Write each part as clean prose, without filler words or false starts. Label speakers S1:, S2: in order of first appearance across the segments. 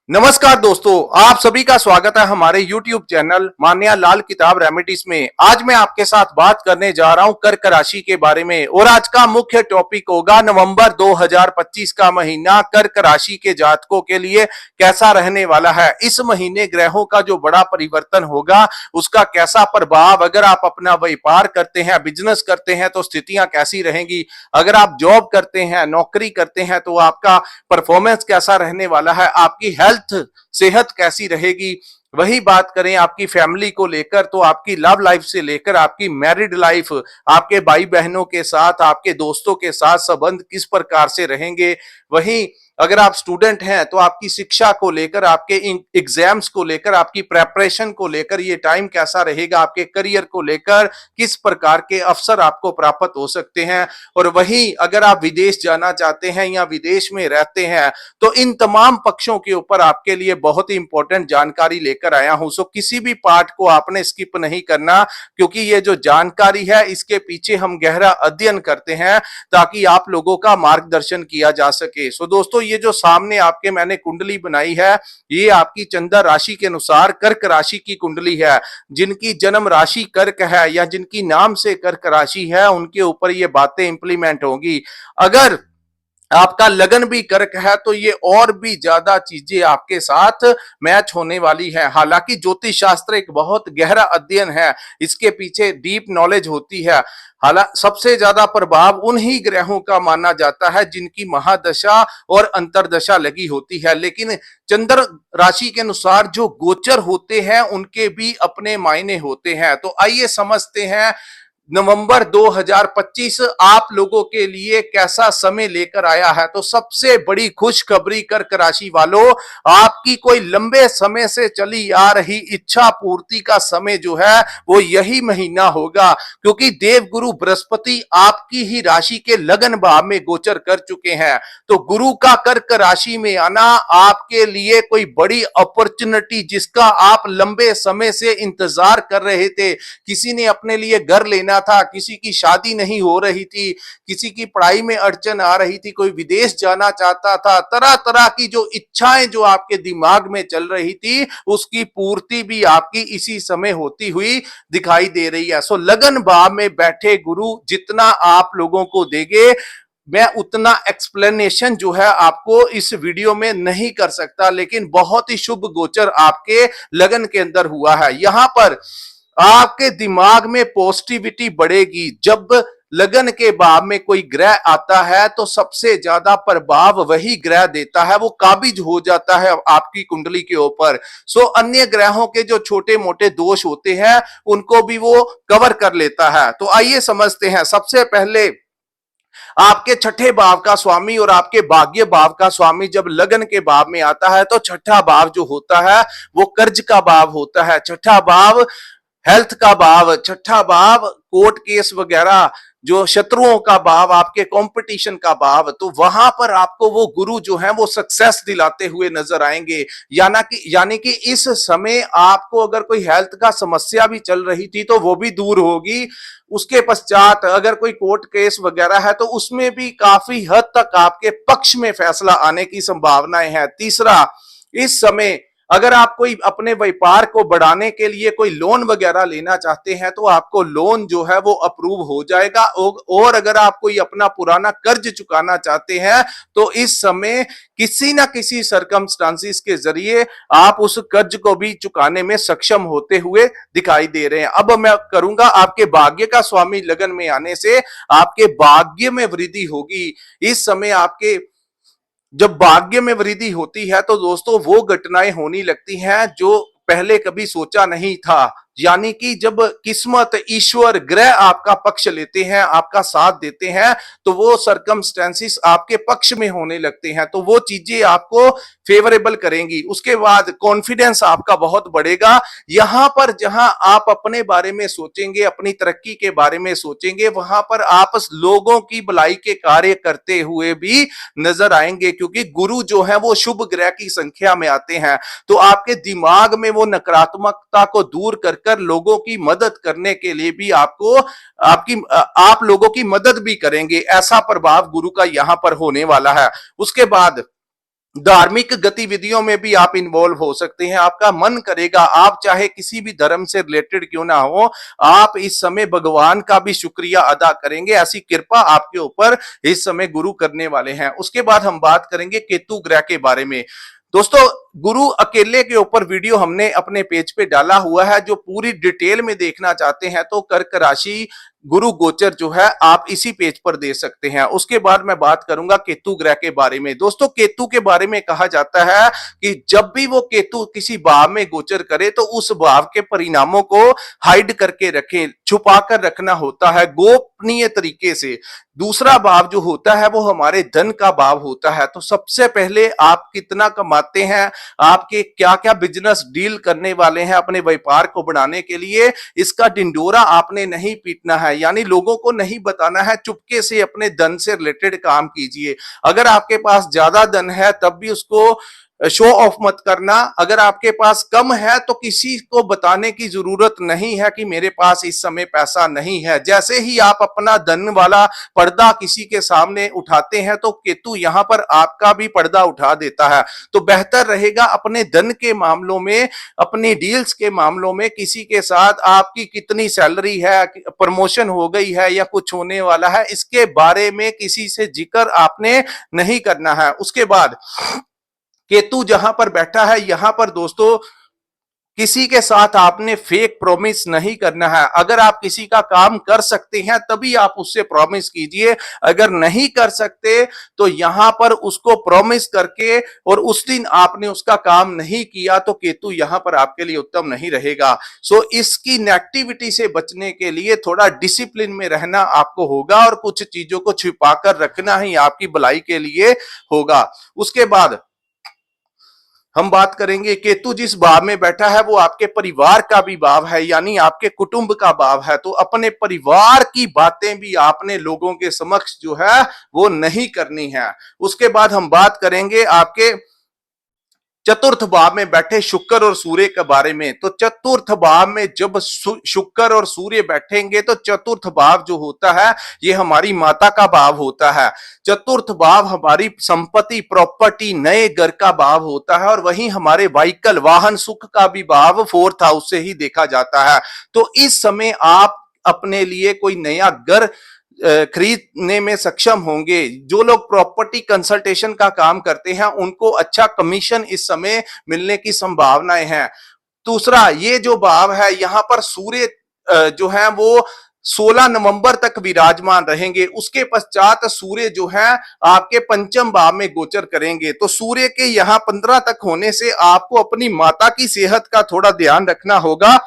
S1: नमस्कार दोस्तों, आप सभी का स्वागत है हमारे YouTube चैनल मान्या लाल किताब रेमेडीज में। आज मैं आपके साथ बात करने जा रहा हूं कर्क राशि के बारे में और आज का मुख्य टॉपिक होगा नवंबर 2025 का महीना कर्क राशि के जातकों के लिए कैसा रहने वाला है। इस महीने ग्रहों का जो बड़ा परिवर्तन होगा उसका कैसा प्रभाव, अगर आप अपना व्यापार करते हैं, बिजनेस करते हैं तो स्थितियां कैसी रहेंगी, अगर आप जॉब करते हैं, नौकरी करते हैं तो आपका परफॉर्मेंस कैसा रहने वाला है, आपकी हेल्थ सेहत कैसी रहेगी। वही बात करें आपकी फैमिली को लेकर तो आपकी लव लाइफ से लेकर आपकी मैरिड लाइफ, आपके भाई बहनों के साथ, आपके दोस्तों के साथ संबंध किस प्रकार से रहेंगे। वहीं अगर आप स्टूडेंट हैं तो आपकी शिक्षा को लेकर, आपके एग्जाम्स को लेकर, आपकी प्रेपरेशन को लेकर ये टाइम कैसा रहेगा, आपके करियर को लेकर किस प्रकार के अवसर आपको प्राप्त हो सकते हैं। और वहीं अगर आप विदेश जाना चाहते हैं या विदेश में रहते हैं तो इन तमाम पक्षों के ऊपर आपके लिए बहुत ही इंपॉर्टेंट जानकारी लेकर आया हूं। सो किसी भी पार्ट को आपने स्किप नहीं करना, क्योंकि ये जो जानकारी है इसके पीछे हम गहरा अध्ययन करते हैं ताकि आप लोगों का मार्गदर्शन किया जा सके। सो दोस्तों, ये जो सामने आपके मैंने कुंडली बनाई है ये आपकी चंद्र राशि के अनुसार कर्क राशि की कुंडली है। जिनकी जन्म राशि कर्क है या जिनकी नाम से कर्क राशि है उनके ऊपर ये बातें इंप्लीमेंट होंगी। अगर आपका लगन भी कर्क है तो ये और भी ज्यादा चीजें आपके साथ मैच होने वाली है। हालांकि ज्योतिष शास्त्र एक बहुत गहरा अध्ययन है, इसके पीछे डीप नॉलेज होती है। हालांकि सबसे ज्यादा प्रभाव उन्हीं ग्रहों का माना जाता है जिनकी महादशा और अंतरदशा लगी होती है, लेकिन चंद्र राशि के अनुसार जो गोचर होते हैं उनके भी अपने मायने होते हैं। तो आइए समझते हैं नवंबर 2025 आप लोगों के लिए कैसा समय लेकर आया है। तो सबसे बड़ी खुशखबरी कर्क राशि वालों, आपकी कोई लंबे समय से चली आ रही इच्छा पूर्ति का समय जो है वो यही महीना होगा, क्योंकि देवगुरु बृहस्पति आपकी ही राशि के लगन भाव में गोचर कर चुके हैं। तो गुरु का कर्क राशि में आना आपके लिए कोई बड़ी अपॉर्चुनिटी, जिसका आप लंबे समय से इंतजार कर रहे थे। किसी ने अपने लिए घर लेना था, किसी की शादी नहीं हो रही थी, किसी की पढ़ाई में अड़चन आ रही थी, कोई विदेश जाना चाहता था, तरह तरह की जो इच्छाएं जो आपके दिमाग में चल रही थी उसकी पूर्ति भी आपकी इसी समय होती हुई दिखाई दे रही है। सो लगन भाव में बैठे गुरु जितना आप लोगों को देंगे, मैं उतना एक्सप्लेनेशन जो है आपको इस वीडियो में नहीं कर सकता, लेकिन बहुत ही शुभ गोचर आपके लगन के अंदर हुआ है। यहां पर आपके दिमाग में पॉजिटिविटी बढ़ेगी। जब लगन के भाव में कोई ग्रह आता है तो सबसे ज्यादा प्रभाव वही ग्रह देता है, वो काबिज हो जाता है आपकी कुंडली के ऊपर। सो अन्य ग्रहों के जो छोटे मोटे दोष होते हैं उनको भी वो कवर कर लेता है। तो आइए समझते हैं। सबसे पहले आपके छठे भाव का स्वामी और आपके भाग्य भाव का स्वामी जब लगन के भाव में आता है तो छठा भाव जो होता है वो कर्ज का भाव होता है। छठा भाव हेल्थ का भाव, छठा भाव कोर्ट केस वगैरह, जो शत्रुओं का भाव, आपके कंपटीशन का भाव। तो वहां पर आपको वो गुरु जो है वो सक्सेस दिलाते हुए नजर आएंगे। यानी कि इस समय आपको अगर कोई हेल्थ का समस्या भी चल रही थी तो वो भी दूर होगी। उसके पश्चात अगर कोई कोर्ट केस वगैरह है तो उसमें भी काफी हद तक आपके पक्ष में फैसला आने की संभावनाएं हैं। तीसरा, इस समय अगर आप कोई अपने व्यापार को बढ़ाने के लिए कोई लोन वगैरह लेना चाहते हैं तो आपको लोन जो है वो अप्रूव हो जाएगा। और अगर आप कोई अपना पुराना कर्ज चुकाना चाहते हैं तो इस समय किसी ना किसी सर्कमस्टांसिस के जरिए आप उस कर्ज को भी चुकाने में सक्षम होते हुए दिखाई दे रहे हैं। अब मैं करूंगा, आपके भाग्य का स्वामी लगन में आने से आपके भाग्य में वृद्धि होगी। इस समय आपके जब भाग्य में वृद्धि होती है तो दोस्तों वो घटनाएं होने लगती हैं जो पहले कभी सोचा नहीं था। यानी कि जब किस्मत, ईश्वर, ग्रह आपका पक्ष लेते हैं, आपका साथ देते हैं तो वो सरकमस्टेंसेस आपके पक्ष में होने लगते हैं, तो वो चीजें आपको फेवरेबल करेंगी। उसके बाद कॉन्फिडेंस आपका बहुत बढ़ेगा। यहां पर जहां आप अपने बारे में सोचेंगे, अपनी तरक्की के बारे में सोचेंगे, वहां पर आप लोगों की भलाई के कार्य करते हुए भी नजर आएंगे, क्योंकि गुरु जो है वो शुभ ग्रह की संख्या में आते हैं। तो आपके दिमाग में वो नकारात्मकता को दूर कर कर लोगों की मदद करने के लिए भी आपको आप लोगों की मदद भी करेंगे। ऐसा प्रभाव गुरु का यहां पर होने वाला है। उसके बाद धार्मिक गतिविधियों में भी आप इन्वॉल्व हो सकते हैं। आपका मन करेगा, आप चाहे किसी भी धर्म से रिलेटेड क्यों ना हो, आप इस समय भगवान का भी शुक्रिया अदा करेंगे। ऐसी कृपा आपके ऊपर इस समय गुरु करने वाले हैं। उसके बाद हम बात करेंगे केतु ग्रह के बारे में। दोस्तों, गुरु अकेले के ऊपर वीडियो हमने अपने पेज पे डाला हुआ है। जो पूरी डिटेल में देखना चाहते हैं तो कर्क राशि गुरु गोचर जो है आप इसी पेज पर दे सकते हैं। उसके बाद मैं बात करूंगा केतु ग्रह के बारे में। दोस्तों, केतु के बारे में कहा जाता है कि जब भी वो केतु किसी भाव में गोचर करे तो उस भाव के परिणामों को हाइड करके रखें, छुपा कर रखना होता है गोपनीय तरीके से। दूसरा भाव जो होता है वो हमारे धन का भाव होता है। तो सबसे पहले आप कितना कमाते हैं, आपके क्या क्या बिजनेस डील करने वाले हैं अपने व्यापार को बढ़ाने के लिए, इसका ढिंढोरा आपने नहीं पीटना है, यानी लोगों को नहीं बताना है। चुपके से अपने धन से रिलेटेड काम कीजिए। अगर आपके पास ज्यादा धन है तब भी उसको शो ऑफ मत करना। अगर आपके पास कम है तो किसी को बताने की जरूरत नहीं है कि मेरे पास इस समय पैसा नहीं है। जैसे ही आप अपना धन वाला पर्दा किसी के सामने उठाते हैं तो केतु यहां पर आपका भी पर्दा उठा देता है। तो बेहतर रहेगा अपने धन के मामलों में, अपनी डील्स के मामलों में किसी के साथ आपकी कितनी सैलरी है, प्रमोशन हो गई है या कुछ होने वाला है, इसके बारे में किसी से जिक्र आपने नहीं करना है। उसके बाद केतु जहां पर बैठा है यहां पर दोस्तों किसी के साथ आपने फेक प्रॉमिस नहीं करना है। अगर आप किसी का काम कर सकते हैं तभी आप उससे प्रॉमिस कीजिए। अगर नहीं कर सकते तो यहां पर उसको प्रॉमिस करके और उस दिन आपने उसका काम नहीं किया तो केतु यहां पर आपके लिए उत्तम नहीं रहेगा। सो इसकी नेगेटिविटी से बचने के लिए थोड़ा डिसिप्लिन में रहना आपको होगा और कुछ चीजों को छिपा कर रखना ही आपकी भलाई के लिए होगा। उसके बाद हम बात करेंगे केतु जिस भाव में बैठा है वो आपके परिवार का भी भाव है, यानी आपके कुटुंब का भाव है। तो अपने परिवार की बातें भी आपने लोगों के समक्ष जो है वो नहीं करनी है। उसके बाद हम बात करेंगे आपके चतुर्थ भाव में बैठे शुक्र और सूर्य के बारे में। तो चतुर्थ भाव में जब शुक्र और सूर्य बैठेंगे तो चतुर्थ भाव जो होता है ये हमारी माता का भाव होता है। चतुर्थ भाव हमारी संपत्ति, प्रॉपर्टी, नए घर का भाव होता है और वहीं हमारे व्हीकल, वाहन, सुख का भी भाव फोर्थ हाउस से ही देखा जाता है। तो इस समय आप अपने लिए कोई नया घर खरीदने में सक्षम होंगे। जो लोग प्रॉपर्टी कंसल्टेशन का काम करते हैं उनको अच्छा कमीशन इस समय मिलने की संभावनाएं हैं। दूसरा, ये जो भाव है यहां पर सूर्य जो है वो 16 नवंबर तक विराजमान रहेंगे। उसके पश्चात सूर्य जो है आपके पंचम भाव में गोचर करेंगे। तो सूर्य के यहां 15 तक होने से आपको अपनी माता की सेहत का थोड़ा ध्यान रखना होगा।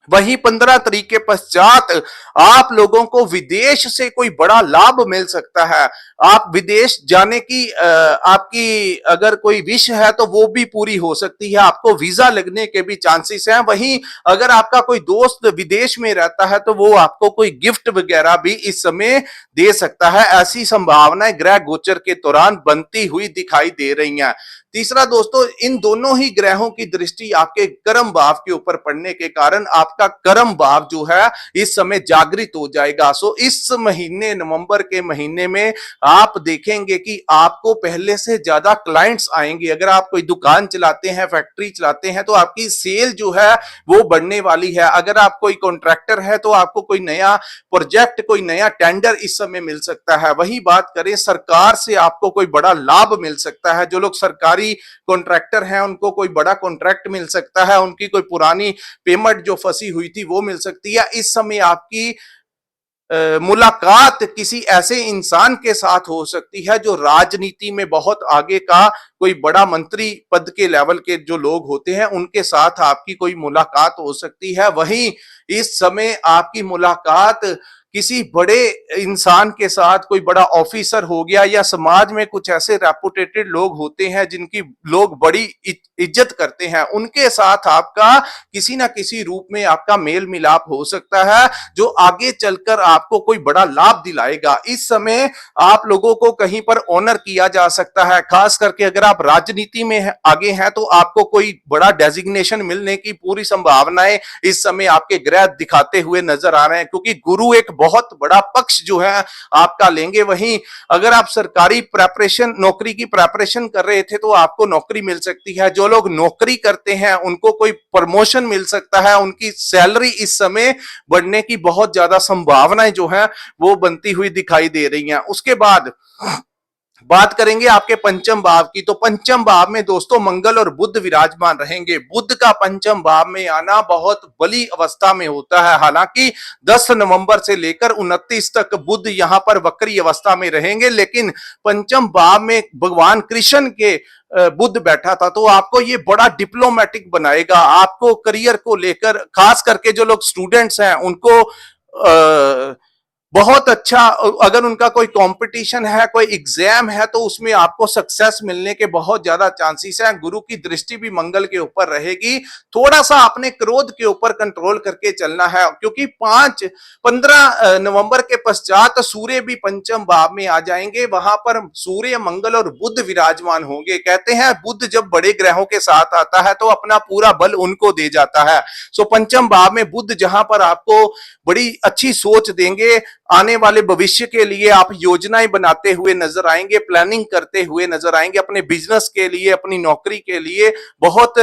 S1: वहीं 15 तारीख के पश्चात आप लोगों को विदेश से कोई बड़ा लाभ मिल सकता है। आप विदेश जाने की आपकी अगर कोई विश है तो वो भी पूरी हो सकती है। आपको वीजा लगने के भी चांसेस हैं। वहीं अगर आपका कोई दोस्त विदेश में रहता है तो वो आपको कोई गिफ्ट वगैरह भी इस समय दे सकता है। ऐसी संभावनाएं ग्रह गोचर के दौरान बनती हुई दिखाई दे रही हैं। तीसरा दोस्तों, इन दोनों ही ग्रहों की दृष्टि आपके कर्म भाव के ऊपर पड़ने के कारण आपका कर्म भाव जो है इस समय जागृत हो जाएगा। सो इस महीने, नवंबर के महीने में आप देखेंगे कि आपको पहले से ज्यादा क्लाइंट्स आएंगे। अगर आप कोई दुकान चलाते हैं, फैक्ट्री चलाते हैं तो आपकी सेल जो है वो बढ़ने वाली है। अगर आप कोई कॉन्ट्रैक्टर है तो आपको कोई नया प्रोजेक्ट, कोई नया टेंडर इस समय मिल सकता है। वही बात करें सरकार से आपको कोई बड़ा लाभ मिल सकता है। जो लोग सरकारी कॉन्ट्रैक्टर हैं उनको कोई बड़ा कॉन्ट्रैक्ट मिल सकता है। उनकी कोई पुरानी पेमेंट जो फंसी हुई थी वो मिल सकती है। इस समय आपकी मुलाकात किसी ऐसे इंसान के साथ हो सकती है जो राजनीति में बहुत आगे का, कोई बड़ा मंत्री पद के लेवल के जो लोग होते हैं उनके साथ आपकी कोई मुलाकात हो सकती है। वहीं इस समय आपकी मुलाकात किसी बड़े इंसान के साथ, कोई बड़ा ऑफिसर हो गया या समाज में कुछ ऐसे रेपुटेटेड लोग होते हैं जिनकी लोग बड़ी इज्जत करते हैं, उनके साथ आपका किसी ना किसी रूप में आपका मेल मिलाप हो सकता है जो आगे चलकर आपको कोई बड़ा लाभ दिलाएगा। इस समय आप लोगों को कहीं पर ऑनर किया जा सकता है। खास करके अगर आप राजनीति में आगे हैं तो आपको कोई बड़ा डेजिग्नेशन मिलने की पूरी संभावनाएं इस समय आपके ग्रह दिखाते हुए नजर आ रहे हैं, क्योंकि गुरु एक बहुत बड़ा पक्ष जो है आपका लेंगे। वहीं अगर आप सरकारी प्रेपरेशन नौकरी की प्रेपरेशन कर रहे थे तो आपको नौकरी मिल सकती है। जो लोग नौकरी करते हैं उनको कोई प्रमोशन मिल सकता है, उनकी सैलरी इस समय बढ़ने की बहुत ज्यादा संभावनाएं जो है वो बनती हुई दिखाई दे रही हैं। उसके बाद बात करेंगे आपके पंचम भाव की। तो पंचम भाव में दोस्तों मंगल और बुध विराजमान रहेंगे। बुध का पंचम भाव में आना बहुत बली अवस्था में होता है। हालांकि 10 नवंबर से लेकर 29 तक बुध यहां पर वक्री अवस्था में रहेंगे, लेकिन पंचम भाव में भगवान कृष्ण के बुध बैठा था, तो आपको ये बड़ा डिप्लोमेटिक बनाएगा। आपको करियर को लेकर, खास करके जो लोग स्टूडेंट्स हैं उनको बहुत अच्छा, अगर उनका कोई कंपटीशन है, कोई एग्जाम है, तो उसमें आपको सक्सेस मिलने के बहुत ज्यादा चांसेस हैं। गुरु की दृष्टि भी मंगल के ऊपर रहेगी। थोड़ा सा अपने क्रोध के ऊपर कंट्रोल करके चलना है, क्योंकि 15 नवंबर के पश्चात सूर्य भी पंचम भाव में आ जाएंगे। वहां पर सूर्य, मंगल और बुध विराजमान होंगे। कहते हैं बुध जब बड़े ग्रहों के साथ आता है तो अपना पूरा बल उनको दे जाता है। सो पंचम भाव में बुध जहां पर आपको बड़ी अच्छी सोच देंगे, आने वाले भविष्य के लिए आप योजनाएं बनाते हुए नजर आएंगे, प्लानिंग करते हुए नजर आएंगे, अपने बिजनेस के लिए, अपनी नौकरी के लिए बहुत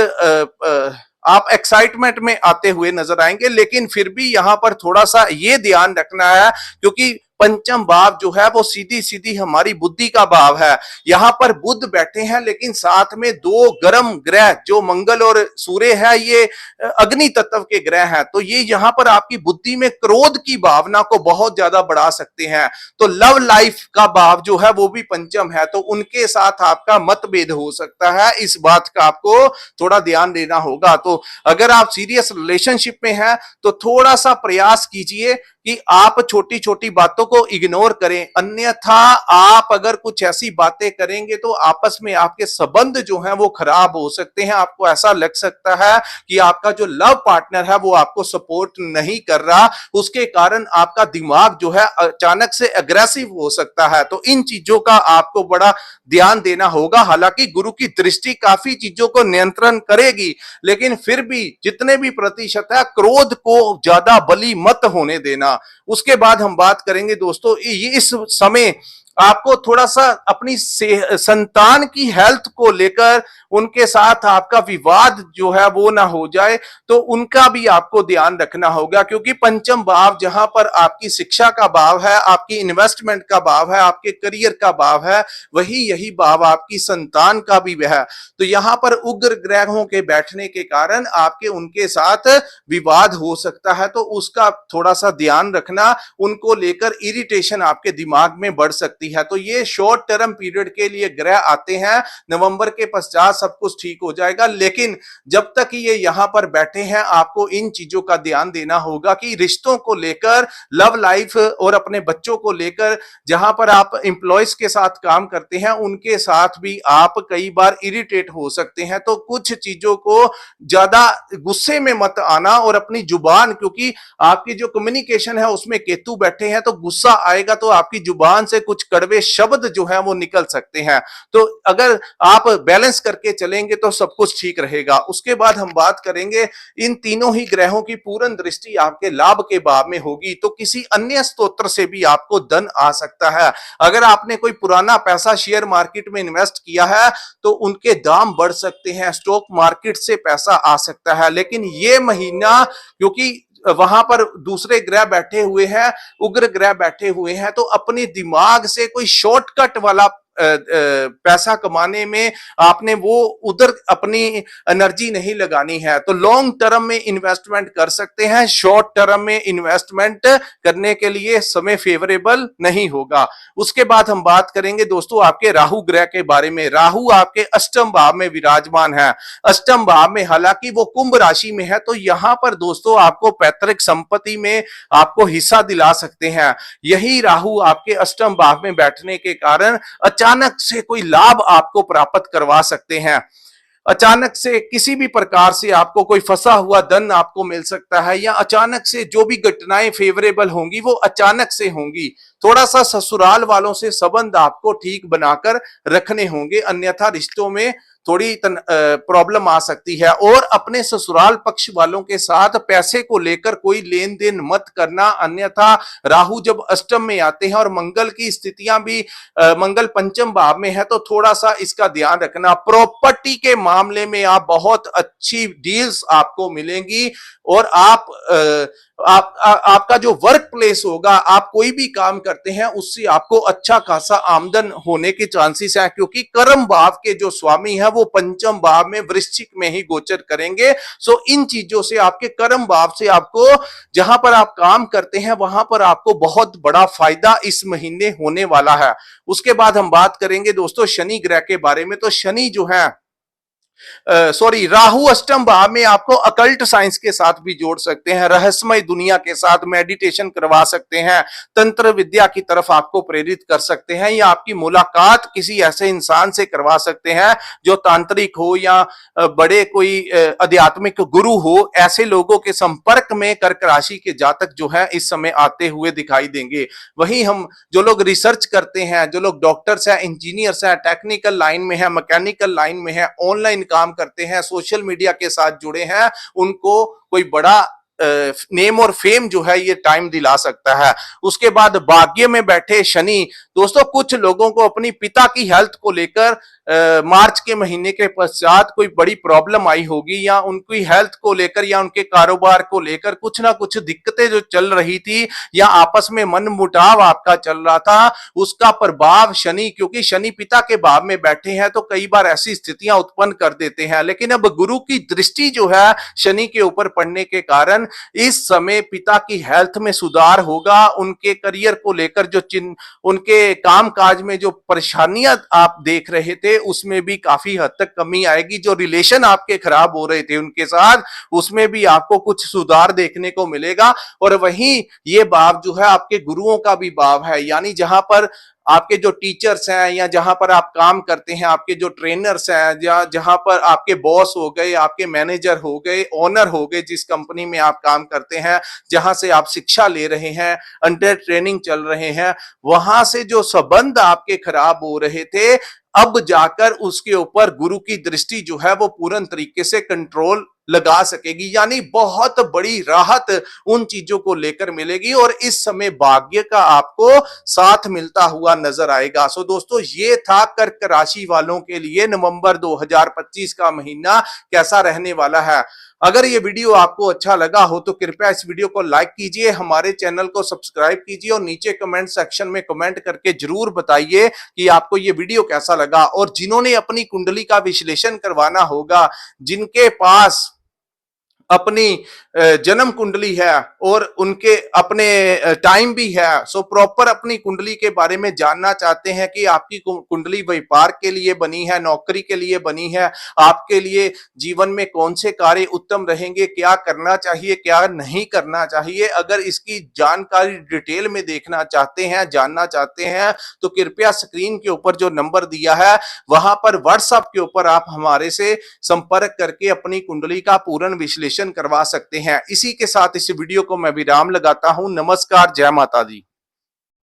S1: आप एक्साइटमेंट में आते हुए नजर आएंगे। लेकिन फिर भी यहां पर थोड़ा सा ये ध्यान रखना है, क्योंकि पंचम भाव जो है वो सीधी सीधी हमारी बुद्धि का भाव है। यहां पर बुध बैठे हैं, लेकिन साथ में दो गर्म ग्रह जो मंगल और सूर्य है, ये अग्नि तत्व के ग्रह हैं। तो ये यहां पर आपकी बुद्धि में क्रोध की भावना को बहुत ज्यादा बढ़ा सकते हैं। तो लव लाइफ का भाव जो है वो भी पंचम है, तो उनके साथ आपका मतभेद हो सकता है। इस बात का आपको थोड़ा ध्यान देना होगा। तो अगर आप सीरियस रिलेशनशिप में हैं तो थोड़ा सा प्रयास कीजिए कि आप छोटी छोटी बातों को इग्नोर करें, अन्यथा आप अगर कुछ ऐसी बातें करेंगे तो आपस में आपके संबंध जो हैं वो खराब हो सकते हैं। आपको ऐसा लग सकता है कि आपका जो लव पार्टनर है वो आपको सपोर्ट नहीं कर रहा, उसके कारण आपका दिमाग जो है अचानक से अग्रेसिव हो सकता है। तो इन चीजों का आपको बड़ा ध्यान देना होगा। हालांकि गुरु की दृष्टि काफी चीजों को नियंत्रण करेगी, लेकिन फिर भी जितने भी प्रतिशत है, क्रोध को ज्यादा बली मत होने देना। उसके बाद हम बात करेंगे दोस्तों, इस समय आपको थोड़ा सा अपनी संतान की हेल्थ को लेकर उनके साथ आपका विवाद जो है वो ना हो जाए, तो उनका भी आपको ध्यान रखना होगा। क्योंकि पंचम भाव जहां पर आपकी शिक्षा का भाव है, आपकी इन्वेस्टमेंट का भाव है, आपके करियर का भाव है, वही यही भाव आपकी संतान का भी है। तो यहां पर उग्र ग्रहों के बैठने के कारण आपके उनके साथ विवाद हो सकता है, तो उसका थोड़ा सा ध्यान रखना। उनको लेकर इरिटेशन आपके दिमाग में बढ़ सकती है। तो ये शॉर्ट टर्म पीरियड के लिए ग्रह आते हैं। नवंबर के पश्चात सब कुछ ठीक हो जाएगा, लेकिन जब तक ये यहां पर बैठे हैं आपको इन चीजों का ध्यान देना होगा कि रिश्तों को लेकर, लव लाइफ और अपने बच्चों को लेकर, जहां पर आप एम्प्लॉयज के साथ काम करते हैं उनके साथ भी आप कई बार इरिटेट हो सकते हैं। तो कुछ चीजों को ज्यादा गुस्से में मत आना, और अपनी जुबान, क्योंकि आपकी जो कम्युनिकेशन है उसमें केतु बैठे हैं, तो गुस्सा आएगा तो आपकी जुबान से कुछ कड़वे शब्द जो है वो निकल सकते हैं। तो अगर आप बैलेंस करके चलेंगे तो सब कुछ ठीक रहेगा। उसके बाद हम बात करेंगे, इन तीनों ही ग्रहों की पूर्ण दृष्टि आपके लाभ के भाव में होगी, तो किसी अन्य स्तोत्र से भी आपको धन आ सकता है। अगर आपने कोई पुराना पैसा शेयर मार्केट में इन्वेस्ट किया है तो उनके दाम बढ़ सकते हैं, स्टॉक मार्केट से पैसा आ सकता है। लेकिन ये महीना, क्योंकि वहां पर दूसरे ग्रह बैठे हुए हैं, उग्र ग्रह बैठे हुए हैं, तो अपने दिमाग से कोई शॉर्टकट वाला पैसा कमाने में आपने वो उधर अपनी एनर्जी नहीं लगानी है। तो लॉन्ग टर्म में इन्वेस्टमेंट कर सकते हैं, शॉर्ट टर्म में इन्वेस्टमेंट करने के लिए समय फेवरेबल नहीं होगा। उसके बाद हम बात करेंगे दोस्तों आपके राहु ग्रह के बारे में। राहु आपके अष्टम भाव में विराजमान है। अष्टम भाव में, हालांकि वो कुंभ राशि में है, तो यहां पर दोस्तों आपको पैतृक संपत्ति में आपको हिस्सा दिला सकते हैं। यही राहु आपके अष्टम भाव में बैठने के कारण अचानक से कोई लाभ आपको प्राप्त करवा सकते हैं। अचानक से किसी भी प्रकार से आपको कोई फंसा हुआ धन आपको मिल सकता है, या अचानक से जो भी घटनाएं फेवरेबल होंगी वो अचानक से होंगी। थोड़ा सा ससुराल वालों से संबंध आपको ठीक बनाकर रखने होंगे, अन्यथा रिश्तों में थोड़ी प्रॉब्लम आ सकती है। और अपने ससुराल पक्ष वालों के साथ पैसे को लेकर कोई लेन देन मत करना, अन्यथा राहु जब अष्टम में आते हैं और मंगल की स्थितियां भी मंगल पंचम भाव में है, तो थोड़ा सा इसका ध्यान रखना। प्रॉपर्टी के मामले में आप बहुत अच्छी डील्स आपको मिलेंगी और आपका जो वर्क प्लेस होगा, आप कोई भी काम करते हैं उससे आपको अच्छा खासा आमदन होने के चांसेस हैं, क्योंकि कर्म भाव के जो स्वामी है वो पंचम भाव में वृश्चिक में ही गोचर करेंगे। सो इन चीजों से, आपके कर्म भाव से आपको, जहां पर आप काम करते हैं वहां पर आपको बहुत बड़ा फायदा इस महीने होने वाला है। उसके बाद हम बात करेंगे दोस्तों शनि ग्रह के बारे में। तो शनि जो है, सॉरी, राहु अष्टम भाव में आपको अकल्ट साइंस के साथ भी जोड़ सकते हैं, रहस्यमय दुनिया के साथ मेडिटेशन करवा सकते हैं, तंत्र विद्या की तरफ आपको प्रेरित कर सकते हैं, या आपकी मुलाकात किसी ऐसे इंसान से करवा सकते हैं जो तांत्रिक हो या बड़े कोई आध्यात्मिक गुरु हो। ऐसे लोगों के संपर्क में कर्क राशि के जातक जो है इस समय आते हुए दिखाई देंगे। वहीं हम जो लोग रिसर्च करते हैं, जो लोग डॉक्टर्स हैं, इंजीनियर्स हैं, टेक्निकल लाइन में है, मैकेनिकल लाइन में है, ऑनलाइन काम करते हैं, सोशल मीडिया के साथ जुड़े हैं, उनको कोई बड़ा नेम और फेम जो है ये टाइम दिला सकता है। उसके बाद भाग्य में बैठे शनि, दोस्तों कुछ लोगों को अपनी पिता की हेल्थ को लेकर मार्च के महीने के पश्चात कोई बड़ी प्रॉब्लम आई होगी, या उनकी हेल्थ को लेकर या उनके कारोबार को लेकर कुछ ना कुछ दिक्कतें जो चल रही थी, या आपस में मन मुटाव आपका चल रहा था, उसका प्रभाव शनि, क्योंकि शनि पिता के भाव में बैठे हैं तो कई बार ऐसी स्थितियां उत्पन्न कर देते हैं। लेकिन अब गुरु की दृष्टि जो है शनि के ऊपर पड़ने के कारण इस समय पिता की हेल्थ में सुधार होगा। उनके करियर को लेकर जो उनके कामकाज में जो परेशानियां आप देख रहे थे उसमें भी काफी हद तक कमी आएगी। जो रिलेशन आपके खराब हो रहे थे उनके साथ, उसमें भी आपको कुछ सुधार देखने को मिलेगा। और वहीं ये भाव जो है आपके गुरुओं का भी भाव है, यानी जहां पर आपके जो टीचर्स हैं, या जहां पर आप काम करते हैं, आपके जो ट्रेनर्स हैं, या जहां पर आपके बॉस हो गए, आपके मैनेजर हो गए, ओनर हो गए, जिस कंपनी में आप काम करते हैं, जहां से आप शिक्षा ले रहे हैं, अंडर ट्रेनिंग चल रहे हैं, वहां से जो संबंध आपके खराब हो रहे थे, अब जाकर उसके ऊपर गुरु की दृष्टि जो है वो पूर्ण तरीके से कंट्रोल लगा सकेगी, यानी बहुत बड़ी राहत उन चीजों को लेकर मिलेगी और इस समय भाग्य का आपको साथ मिलता हुआ नजर आएगा। सो दोस्तों, ये था कर्क राशि वालों के लिए नवंबर 2025 का महीना कैसा रहने वाला है। अगर ये वीडियो आपको अच्छा लगा हो तो कृपया इस वीडियो को लाइक कीजिए, हमारे चैनल को सब्सक्राइब कीजिए और नीचे कमेंट सेक्शन में कमेंट करके जरूर बताइए कि आपको ये वीडियो कैसा लगा। और जिन्होंने अपनी कुंडली का विश्लेषण करवाना होगा, जिनके पास अपनी जन्म कुंडली है और उनके अपने टाइम भी है, सो प्रॉपर अपनी कुंडली के बारे में जानना चाहते हैं कि आपकी कुंडली व्यापार के लिए बनी है, नौकरी के लिए बनी है, आपके लिए जीवन में कौन से कार्य उत्तम रहेंगे, क्या करना चाहिए, क्या नहीं करना चाहिए, अगर इसकी जानकारी डिटेल में देखना चाहते हैं, जानना चाहते हैं, तो कृपया स्क्रीन के ऊपर जो नंबर दिया है वहां पर व्हाट्सएप के ऊपर आप हमारे से संपर्क करके अपनी कुंडली का पूर्ण विश्लेषण करवा सकते हैं। इसी के साथ इस वीडियो को मैं विराम लगाता हूं। नमस्कार, जय माता दी।